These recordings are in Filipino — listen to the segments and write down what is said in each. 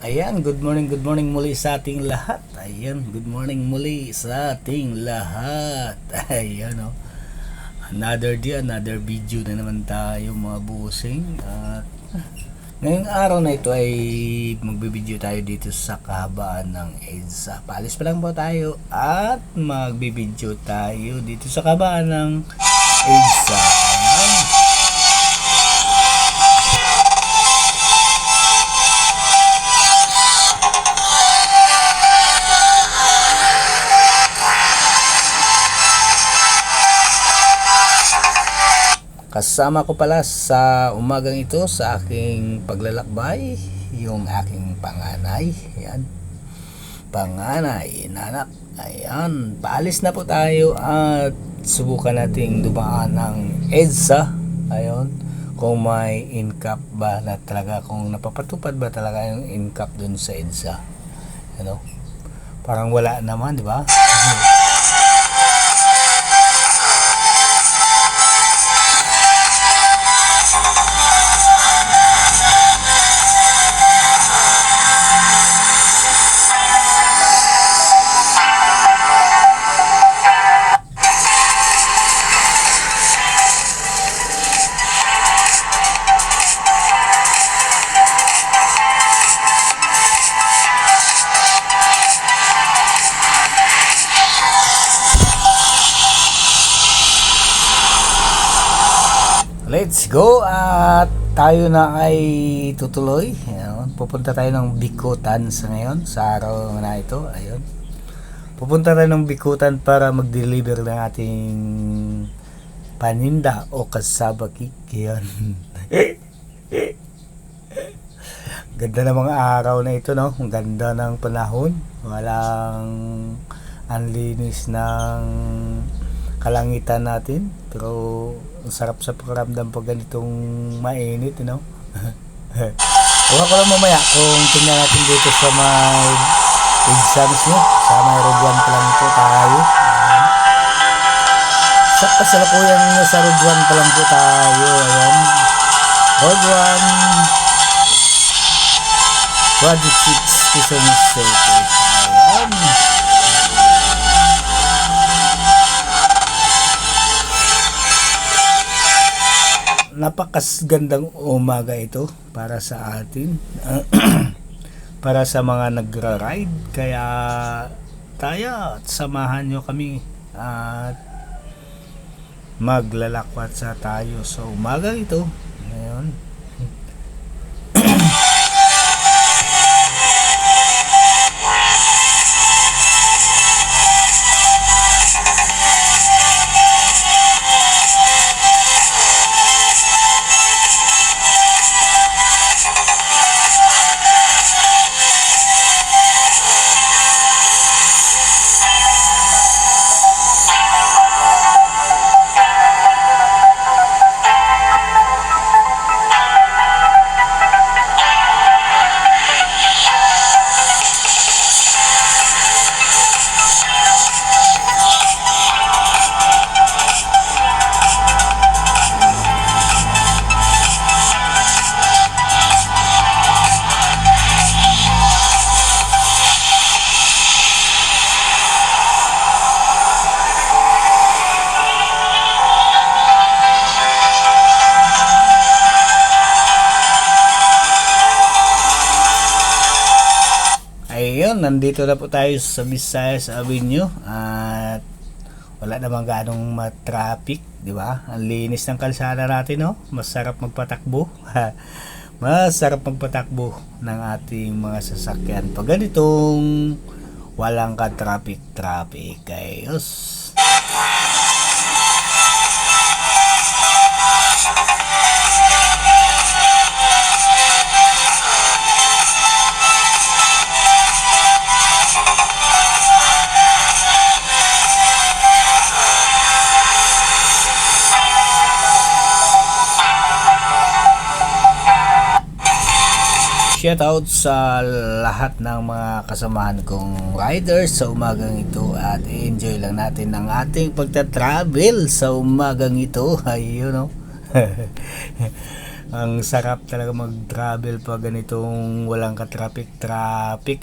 Ayan, good morning muli sa ating lahat. Ayan, good morning muli sa ating lahat. Ayan, oh. Another day, another video na naman tayo mga busing. At ngayong araw na ito ay magbibideo tayo dito sa kahabaan ng EDSA. Paalis pa lang po tayo at magbibideo tayo dito sa kahabaan ng EDSA. Ayan. Kasama ko pala sa umagang ito sa aking paglalakbay yung aking panganay. Ayan. Panganay, nanak. Ayan. Paalis na po tayo at subukan nating dumaan ng EDSA. Ayan. Kung may in-cap ba na talaga, kung napapatupad ba talaga yung in-cap dun sa EDSA. Ano? Parang wala naman, di ba? Let's go at tayo na ay tutuloy. Ayan. Pupunta tayo ng Bikutan sa ngayon, sa araw na ito. Ayun. Pupunta tayo ng Bikutan para mag-deliver ng ating paninda o kasabakik. Ayan. Ganda ng mga araw na ito, no? Ang ganda ng panahon. Walang anlinis ng kalangitan natin, pero ang sarap sa pakiramdam pag ganitong mainit, you know. Huwag ko lang mamaya kung tingnan natin dito sa may EDSA mismo, sa may Road 1 pa lang po tayo. Sa kasalukuyang sa Road 1 pa lang po tayo. Ayan, Road 1 Project 6 Quezon City. Ayan. Napakagandang umaga ito para sa atin. Para sa mga nagra-ride, kaya tayo samahan nyo kami at maglalakwat sa tayo sa umaga ito. Ngayon nandito na po tayo sa Visayas Avenue at wala namang ganong ma-traffic, di ba? Ang linis ng kalsada natin, no? Masarap magpatakbo. Masarap magpatakbo ng ating mga sasakyan pag ganitong walang ka-traffic. Ayos. Shoutout sa lahat ng mga kasamahan kong riders sa umagang ito at enjoy lang natin ang ating pagta-travel sa umagang ito. Ayun, no? Ang sarap talaga mag-travel pag ganitong walang ka-traffic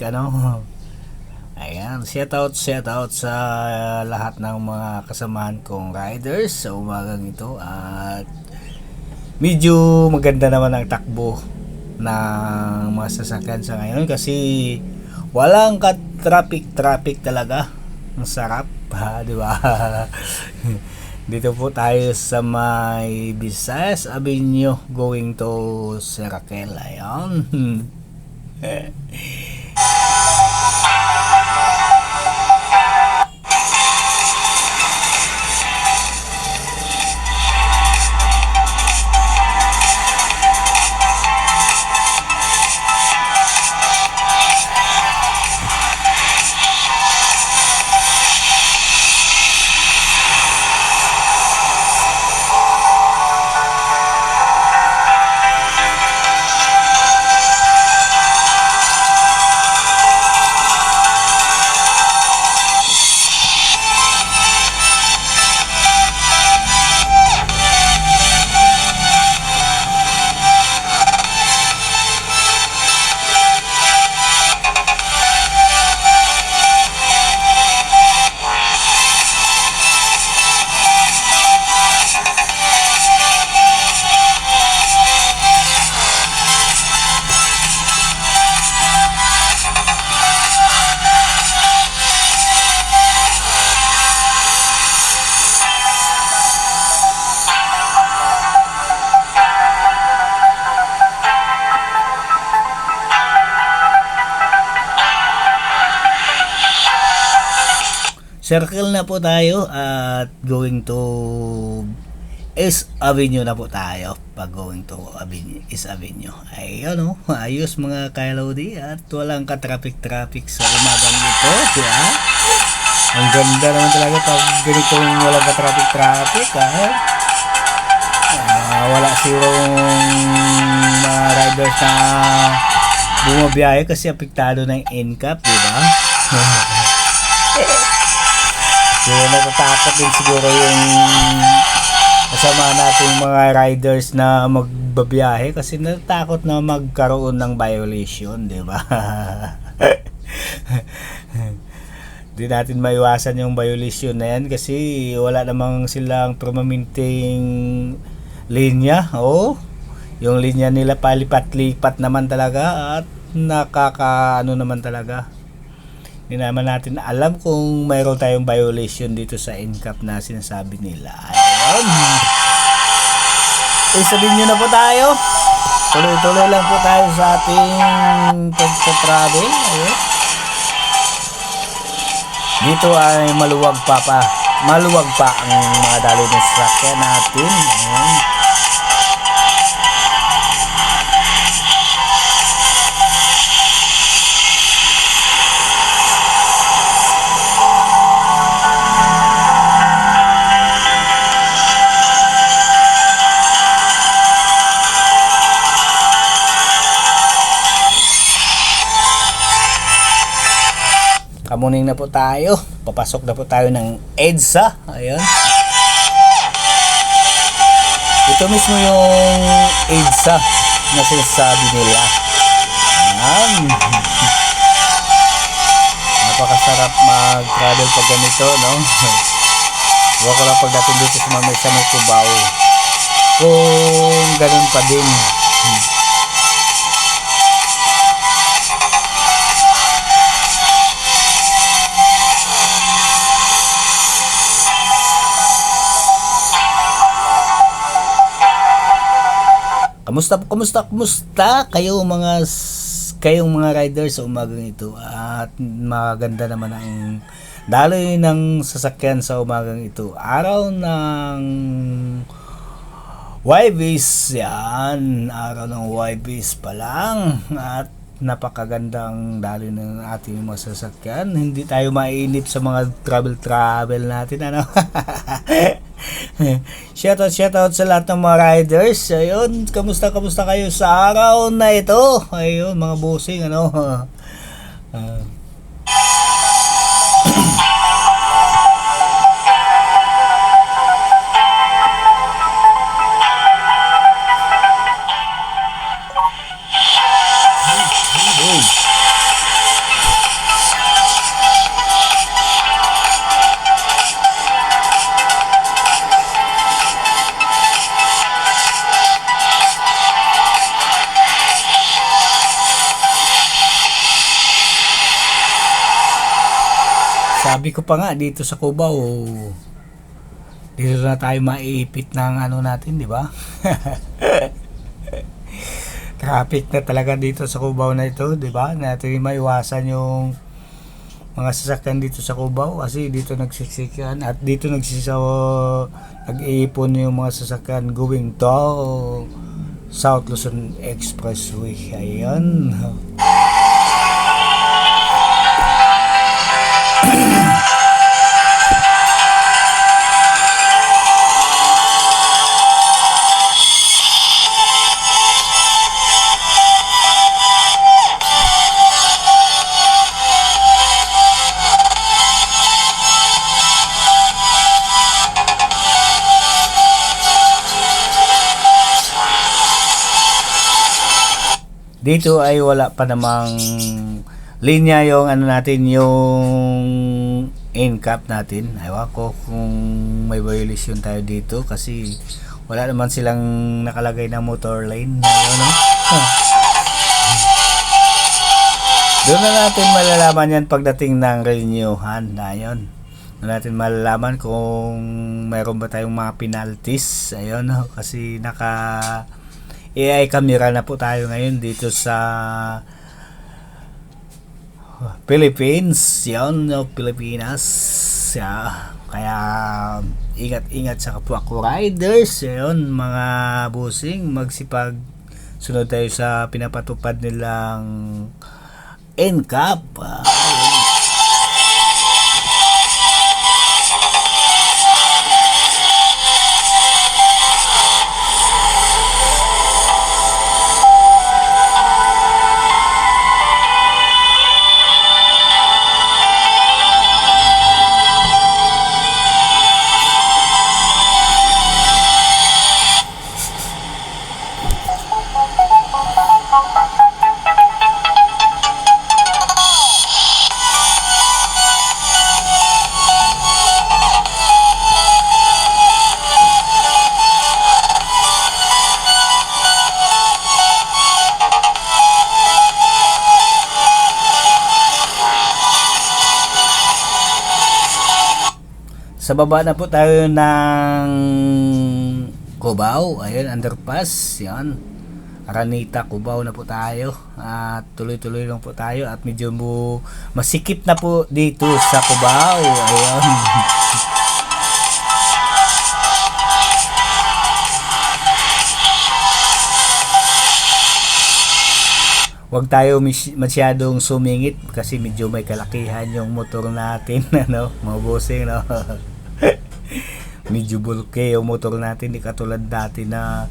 ano. Ayan, shout out sa lahat ng mga kasamahan kong riders sa umagang ito, at medyo maganda naman ang takbo ng mga sasakyan sa ngayon kasi walang ka-traffic talaga. Ang sarap, ha, di ba? Dito po tayo sa may Visayas Avenue going to Serakel. Ayan. Circle na po tayo at going to East Avenue na po tayo pag going to East Avenue. Ayun o, ayos mga kailodi, at walang ka-traffic sa umagang ito, diba? Ang ganda naman talaga pag ganitong walang ka-traffic, ha? Wala sigurong mga riders na bumabiyahe kasi apektado ng NCAP, diba? Kaya natatakot din siguro yung kasama natin mga riders na magbabiyahe kasi natatakot na magkaroon ng violation, di ba? Di natin maiwasan yung violation na yan kasi wala namang silang permanenteng linya. Yung linya nila palipat-lipat naman talaga at nakakaano naman talaga. Hindi naman natin alam kung mayroon tayong violation dito sa NCAP na sinasabi nila. Ayun. Sabihin nyo na po tayo. Tuloy-tuloy lang po tayo sa ating pagka-travel. Ayun. Dito ay maluwag pa ang mga daloy ng sasakyan natin. Ayun. Kamuning na po tayo. Papasok na po tayo ng EDSA. Ayun. Ito mismo yung EDSA na sinasabi nila. Ayan. Napakasarap mag-travel pag ganito, no? Huwag ko lang pagdating dito sa may Cubao. Kung ganun pa din. Kumusta kayong mga riders sa umagang ito, at maganda naman ang daloy ng sasakyan sa umagang ito. Araw ng YBs yan, araw ng YBs pa lang, at napakagandang daloy ng ating mga sasakyan. Hindi tayo mainip sa mga travel natin, ano. Shoutout sa lahat ng mga riders. Ayun, kamusta kayo sa araw na ito? Ayun, mga bossing, ano. Sabi ko pa nga dito sa Cubao, dito na tayo maiipit ng ano natin, di ba? Traffic na talaga dito sa Cubao na ito, di ba? Natin maiwasan yung mga sasakyan dito sa Cubao kasi dito nagsisikan at dito nag-iipon yung mga sasakyan going to South Luzon Expressway. Ayan. Dito ay wala pa namang linya yung ano natin, yung NCAP natin. Ewan ko kung may violation tayo dito kasi wala naman silang nakalagay na motor lane. Ayun, no? Doon na natin malalaman yan pagdating ng renewhan na yun. Doon natin malalaman kung mayroon ba tayong mga penalties. Ayun, no? Kasi AI camera na po tayo ngayon dito sa Philippines, yan, no, Pilipinas. Kaya ingat-ingat sa kapwa ko riders, yun, mga busing, magsipag sunod tayo sa pinapatupad nilang NCAP. Sa baba na po tayo ng Cubao. Ayun, underpass. Yan. Araneta, Cubao na po tayo. At tuloy-tuloy lang po tayo. At medyo masikip na po dito sa Cubao. Ayun. Huwag tayo masyadong sumingit kasi medyo may kalakihan yung motor natin. Ano? Mabusing, no? Medyo bulky yung motor natin, di katulad dati na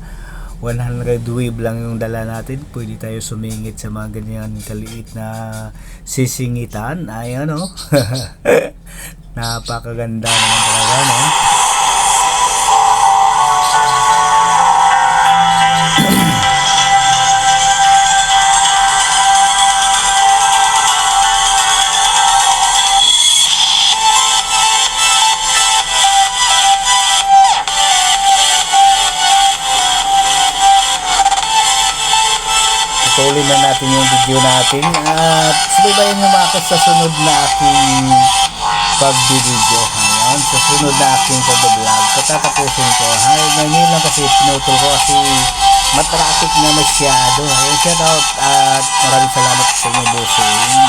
100 wave lang yung dala natin. Pwede tayo sumingit sa mga ganyan kaliit na sisingitan. Ayan, no? Napakaganda naman talaga, no? Tuloy na natin yung video natin at subaybayan nyo ako sa sunod na aking pag-video. Ngayon, sa sunod na aking pag-vlog, patatapusin ko. Ngayon lang kasi pinutol ko kasi matraffic na masyado. Shout out at maraming salamat sa inyo, bossing.